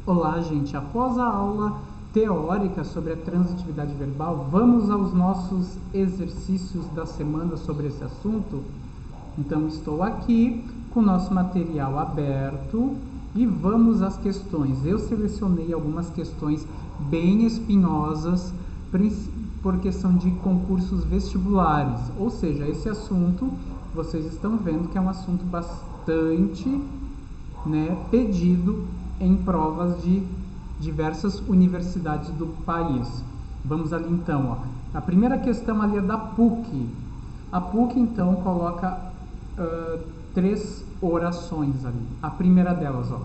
Olá, gente. Após a aula teórica sobre a transitividade verbal, vamos aos nossos exercícios da semana sobre esse assunto? Então, estou aqui com o nosso material aberto e vamos às questões. Eu selecionei algumas questões bem espinhosas, por questão de concursos vestibulares. Ou seja, esse assunto, vocês estão vendo que é um assunto bastante pedido em provas de diversas universidades do país. Vamos ali então, ó. A primeira questão ali é da PUC. A PUC então coloca 3 orações ali. A primeira delas, ó.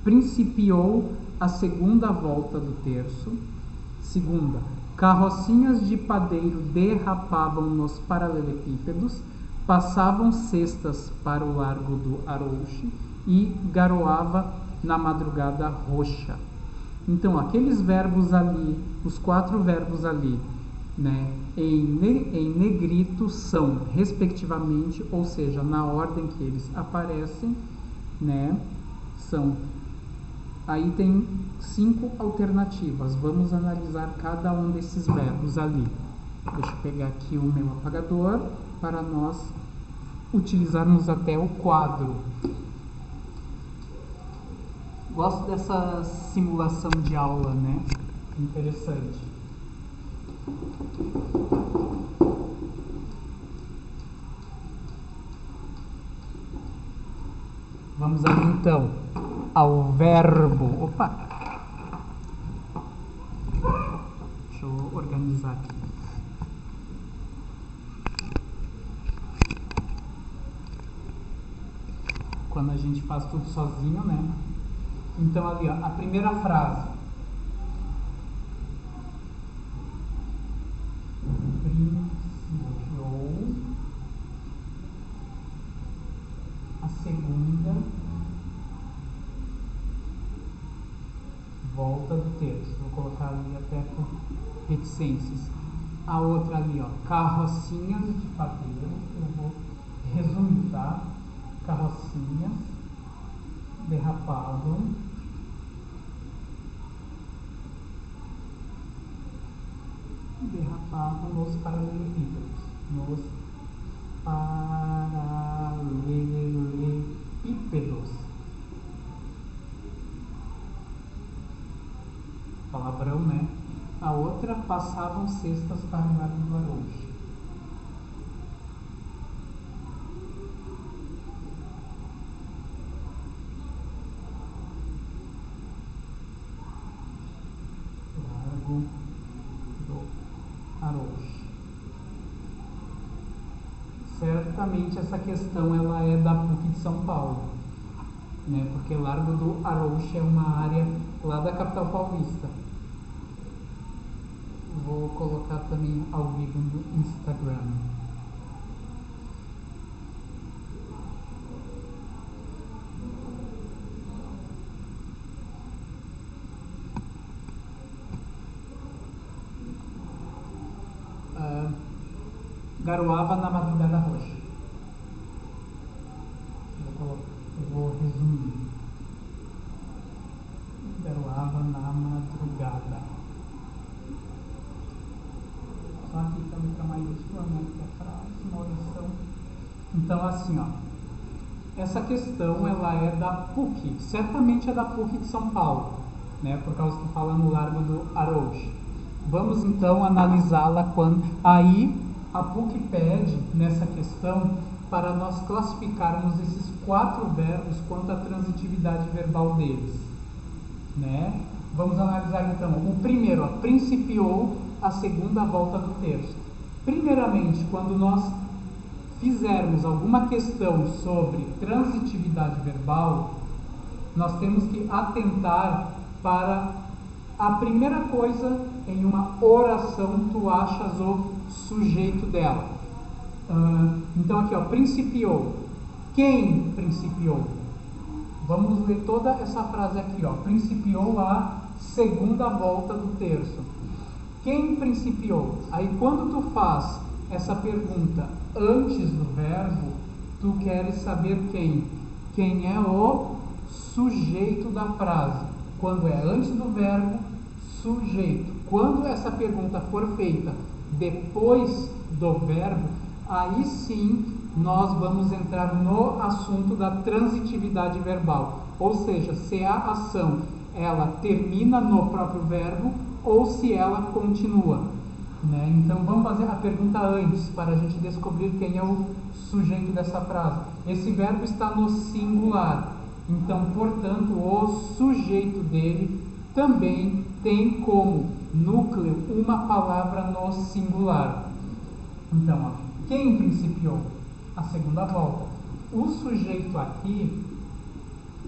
Principiou a segunda volta do terço. Segunda, carrocinhas de padeiro derrapavam nos paralelepípedos, passavam cestas para o largo do Arouche e garoava na madrugada roxa. Então, aqueles verbos ali, os 4 verbos ali, em negrito são, respectivamente, ou seja, na ordem que eles aparecem, são. Aí tem 5 alternativas. Vamos analisar cada um desses verbos ali. Deixa eu pegar aqui o meu apagador para nós utilizarmos até o quadro. Gosto dessa simulação de aula, Interessante. Vamos ali então ao verbo. Opa! Deixa eu organizar aqui. Quando a gente faz tudo sozinho, Então ali, ó, a primeira frase. Principiou a segunda volta do terço. Vou colocar ali até por reticências. A outra ali, ó, carrocinhas de padeiro. Eu vou resumir, tá? Carrocinhas derrapavam nos paralelepípedos. Nos paralelepípedos. Palavrão, A outra, passavam cestas para o largo do Arouche. Largo do Arouche. Certamente essa questão ela é da PUC de São Paulo, porque Largo do Arouche é uma área lá da capital paulista. Vou colocar também ao vivo no Instagram. Garoava na madrugada roxa. Eu vou resumir. Garoava na madrugada. Só aqui para letra maiúscula, que é frase, uma oração. Então, assim, ó. Essa questão, ela é da PUC. Certamente é da PUC de São Paulo, por causa que fala no Largo do Arouche. Vamos, então, analisá-la quando... Aí... A PUC pede, nessa questão, para nós classificarmos esses 4 verbos quanto à transitividade verbal deles. Vamos analisar, então, o primeiro, ó, principiou a segunda volta do terço. Primeiramente, quando nós fizermos alguma questão sobre transitividade verbal, nós temos que atentar para a primeira coisa em uma oração, tu achas o sujeito dela. Então aqui, ó, principiou. Quem principiou? Vamos ler toda essa frase aqui, ó. Principiou a segunda volta do terço. Quem principiou? Aí quando tu faz essa pergunta antes do verbo, tu queres saber quem? Quem é o sujeito da frase. quando é antes do verbo, sujeito. Quando essa pergunta for feita depois do verbo, aí sim nós vamos entrar no assunto da transitividade verbal. Ou seja, se a ação ela termina no próprio verbo ou se ela continua. Né? Então vamos fazer a pergunta antes, para a gente descobrir quem é o sujeito dessa frase. Esse verbo está no singular, então, portanto, o sujeito dele também tem como núcleo uma palavra no singular. Então, ó, quem principiou? A segunda volta. O sujeito aqui,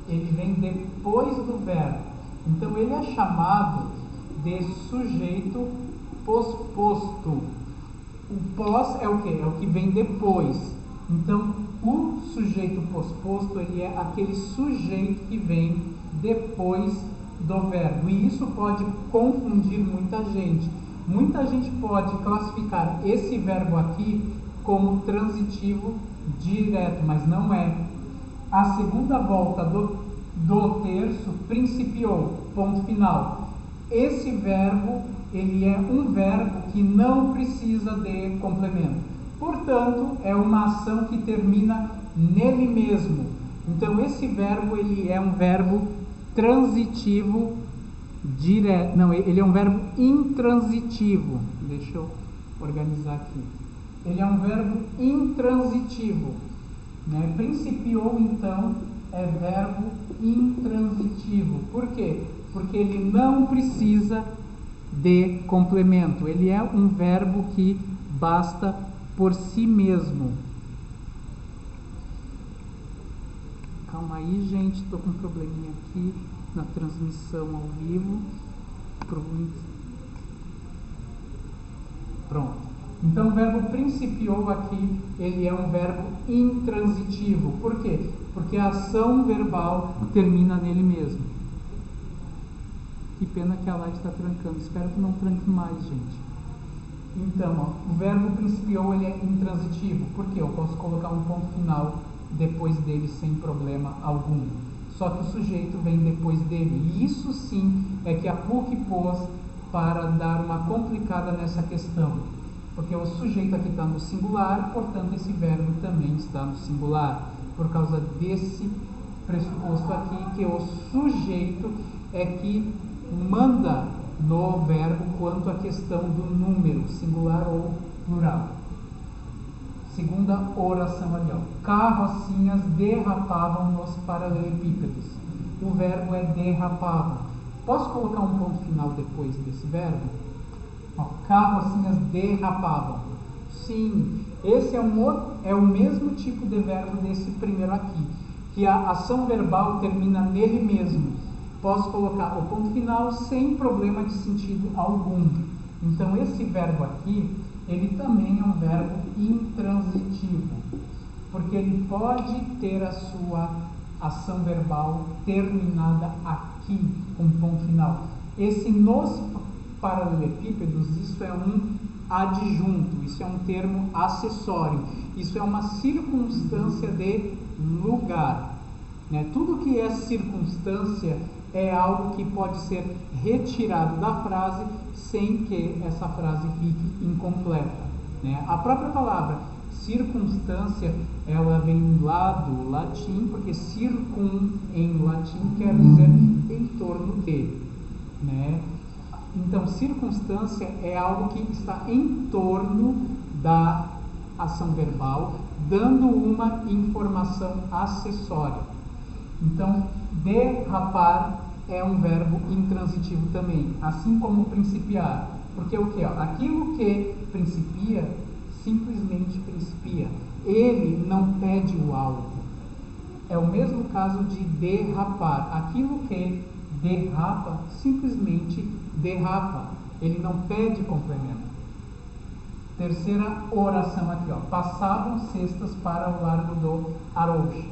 ele vem depois do verbo. Então, ele é chamado de sujeito posposto. O pós é o que? É o que vem depois. Então, o sujeito posposto, ele é aquele sujeito que vem depois do verbo. E isso pode confundir muita gente. Muita gente pode classificar esse verbo aqui como transitivo direto, mas não é. A segunda volta do terço principiou, ponto final. Esse verbo, ele é um verbo que não precisa de complemento. Portanto, é uma ação que termina nele mesmo. Então, esse verbo, ele é um verbo transitivo direto. Não, ele é um verbo intransitivo. Deixa eu organizar aqui. Ele é um verbo intransitivo. Né? Principiou, então, é verbo intransitivo. Por quê? Porque ele não precisa de complemento. Ele é um verbo que basta por si mesmo. Calma aí, gente. Estou com um probleminha aqui na transmissão ao vivo. Pronto. Então, o verbo principiou aqui, ele é um verbo intransitivo. Por quê? Porque a ação verbal termina nele mesmo. Que pena que a live está trancando. Espero que não tranque mais, gente. Então, ó, o verbo principiou, ele é intransitivo. Por quê? Eu posso colocar um ponto final depois dele sem problema algum. Só que o sujeito vem depois dele. E isso sim é que a PUC pôs para dar uma complicada nessa questão. Porque o sujeito aqui está no singular, portanto esse verbo também está no singular. Por causa desse pressuposto aqui, que o sujeito é que manda no verbo quanto à questão do número, singular ou plural. Segunda oração ali, ó. Carrocinhas derrapavam nos paralelepípedos. O verbo é derrapavam. Posso colocar um ponto final depois desse verbo? Ó, carrocinhas derrapavam. Sim, esse é o mesmo tipo de verbo desse primeiro aqui, que a ação verbal termina nele mesmo. Posso colocar o ponto final sem problema de sentido algum. Então, esse verbo aqui, ele também é um verbo intransitivo, porque ele pode ter a sua ação verbal terminada aqui, com ponto final. Esse nos paralelepípedos, isso é um adjunto, isso é um termo acessório, isso é uma circunstância de lugar. Né? Tudo que é circunstância é algo que pode ser retirado da frase sem que essa frase fique incompleta. Né? A própria palavra circunstância, ela vem lá do latim, porque circum em latim quer dizer em torno de. Né? Então, circunstância é algo que está em torno da ação verbal, dando uma informação acessória. Então, derrapar é um verbo intransitivo também, assim como principiar. Porque o que? Aquilo que principia, simplesmente principia. Ele não pede o algo. É o mesmo caso de derrapar. Aquilo que derrapa, simplesmente derrapa. Ele não pede complemento. Terceira oração aqui, ó. Passavam cestas para o largo do Arouche.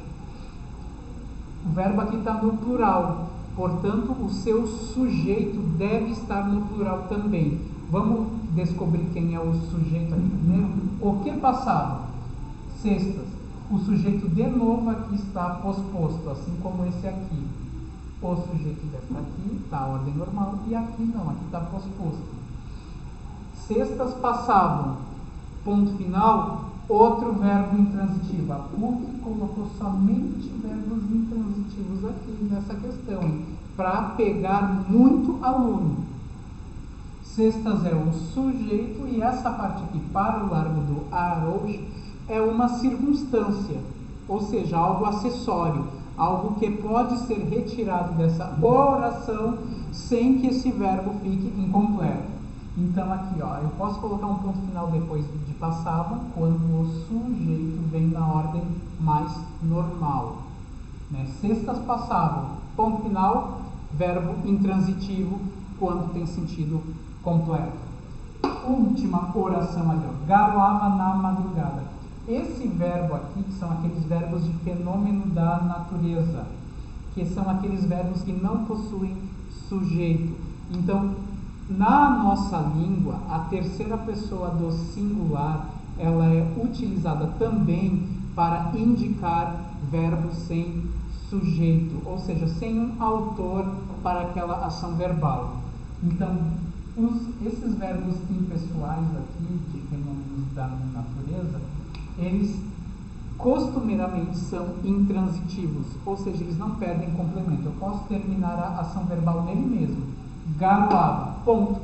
O verbo aqui está no plural, portanto, o seu sujeito deve estar no plural também. Vamos descobrir quem é o sujeito aqui primeiro. O que passava? Cestas. O sujeito de novo aqui está posposto, assim como esse aqui. O sujeito deve estar aqui está a ordem normal, e aqui não, aqui está posposto. Cestas passavam, ponto final, outro verbo intransitivo. A PUC colocou somente verbos intransitivos aqui nessa questão, para pegar muito aluno. Cestas é o sujeito, e essa parte aqui, para o largo do Arouche, é uma circunstância, ou seja, algo acessório, algo que pode ser retirado dessa oração sem que esse verbo fique incompleto. Então aqui, ó, eu posso colocar um ponto final depois de passava, quando o sujeito vem na ordem mais normal. Né? Cestas passavam, ponto final, verbo intransitivo, quando tem sentido completo. Última oração ali, ó, garoava na madrugada. Esse verbo aqui, que são aqueles verbos de fenômeno da natureza, que são aqueles verbos que não possuem sujeito. Então, na nossa língua, a terceira pessoa do singular, ela é utilizada também para indicar verbos sem sujeito, ou seja, sem um autor para aquela ação verbal. Então, esses verbos impessoais aqui, de fenômenos da natureza, eles costumeiramente são intransitivos, ou seja, eles não perdem complemento. Eu posso terminar a ação verbal nele mesmo. Garoava, ponto.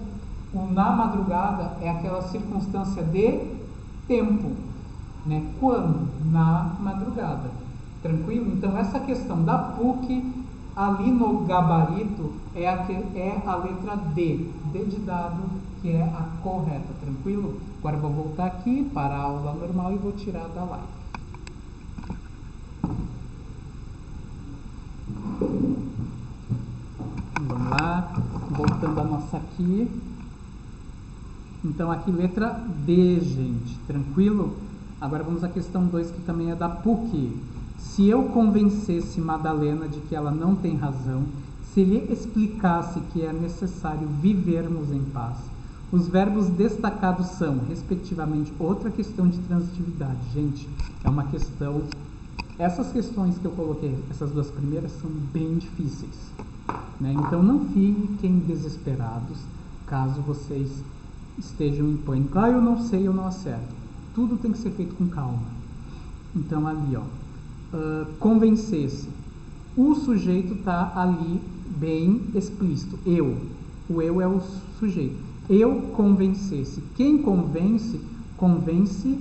O na madrugada é aquela circunstância de tempo, né? Quando? Na madrugada. Tranquilo? Então, essa questão da PUC, ali no gabarito, é a letra D. D de dado, que é a correta. Tranquilo? Agora eu vou voltar aqui para a aula normal e vou tirar da live. Vamos lá, voltando a nossa aqui. Então aqui letra D, gente, tranquilo? Agora vamos à questão 2, que também é da PUC. Se eu convencesse Madalena de que ela não tem razão, se lhe explicasse que é necessário vivermos em paz, os verbos destacados são, respectivamente, outra questão de transitividade. Gente, é uma questão... Essas questões que eu coloquei, essas duas primeiras, são bem difíceis, né? Então não fiquem desesperados caso vocês estejam em pânico. Ah, eu não sei, eu não acerto. Tudo tem que ser feito com calma. Então ali, ó, convencer-se. O sujeito está ali bem explícito. Eu. O eu é o sujeito. Eu convencer-se. Quem convence, convence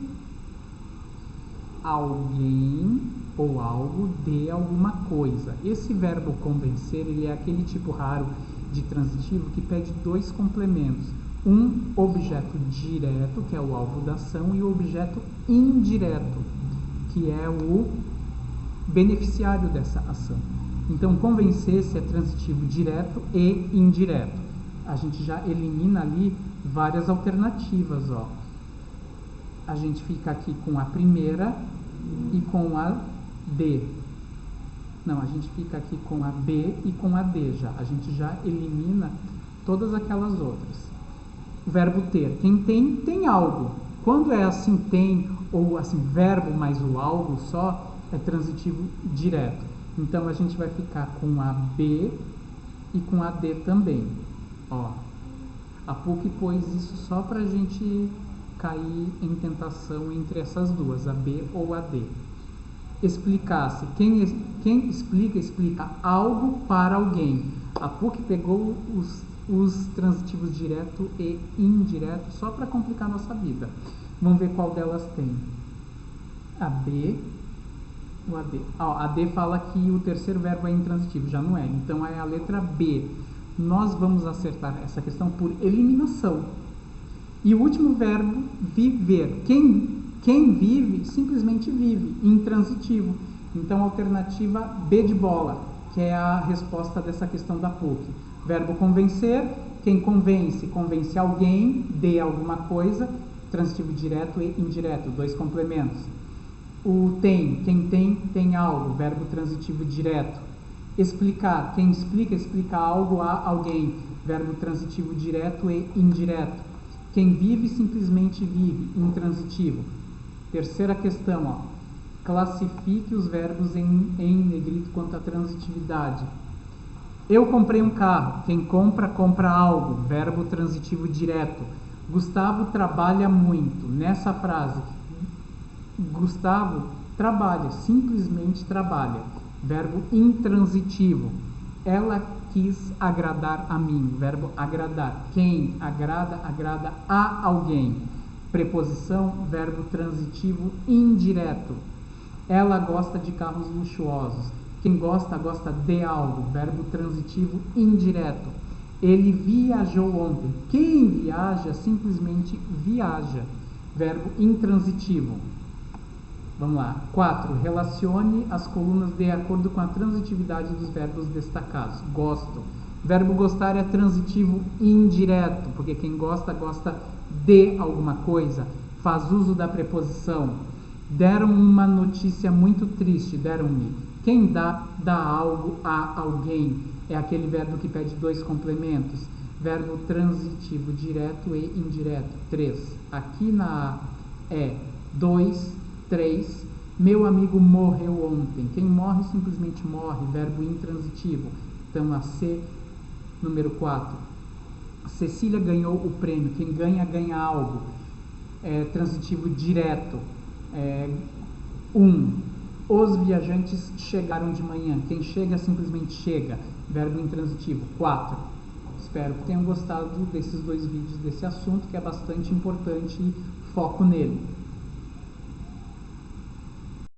alguém ou algo de alguma coisa. Esse verbo convencer, ele é aquele tipo raro de transitivo que pede dois complementos. Um objeto direto, que é o alvo da ação, e o objeto indireto, que é o beneficiário dessa ação. Então, convencer-se é transitivo direto e indireto. A gente já elimina ali várias alternativas, ó. A gente fica aqui com a primeira e com a D. Não, a gente fica aqui com a B e com a D já. A gente já elimina todas aquelas outras. O verbo ter. Quem tem, tem algo. Quando é assim tem, ou assim verbo mais o algo só, é transitivo direto. Então, a gente vai ficar com a B e com a D também. Ó, a PUC pôs isso só para a gente cair em tentação entre essas duas, a B ou a D. Explicar-se. Quem explica, explica algo para alguém. A PUC pegou os transitivos direto e indireto só para complicar a nossa vida. Vamos ver qual delas tem. A B ou a D. A D fala que o terceiro verbo é intransitivo, já não é. Então é a letra B. Nós vamos acertar essa questão por eliminação. E o último verbo, viver. Quem vive, simplesmente vive, intransitivo. Então, a alternativa B de bola, que é a resposta dessa questão da PUC. Verbo convencer, quem convence, convence alguém de alguma coisa, transitivo direto e indireto, dois complementos. O tem, quem tem, tem algo, verbo transitivo direto. Explicar, quem explica, explica algo a alguém, verbo transitivo direto e indireto. Quem vive, simplesmente vive, intransitivo. Terceira questão, ó. Classifique os verbos em negrito quanto à transitividade. Eu comprei um carro. Quem compra, compra algo. Verbo transitivo direto. Gustavo trabalha muito. Nessa frase, Gustavo trabalha, simplesmente trabalha. Verbo intransitivo. Ela quis agradar a mim. Verbo agradar. Quem agrada, agrada a alguém. Preposição, verbo transitivo indireto. Ela gosta de carros luxuosos. Quem gosta, gosta de algo. Verbo transitivo indireto. Ele viajou ontem. Quem viaja, simplesmente viaja. Verbo intransitivo. Vamos lá. 4. Relacione as colunas de acordo com a transitividade dos verbos destacados. Gosto. Verbo gostar é transitivo indireto, porque quem gosta, gosta de alguma coisa. Faz uso da preposição. Deram uma notícia muito triste. Deram-me. Quem dá, dá algo a alguém. É aquele verbo que pede dois complementos. Verbo transitivo direto e indireto. 3. Aqui na A é 2, 3. Meu amigo morreu ontem. Quem morre simplesmente morre. Verbo intransitivo. Então a C, número 4. Cecília ganhou o prêmio. Quem ganha, ganha algo. Transitivo direto. 1. Os viajantes chegaram de manhã. Quem chega, simplesmente chega. Verbo intransitivo. 4. Espero que tenham gostado desses dois vídeos desse assunto, que é bastante importante e foco nele.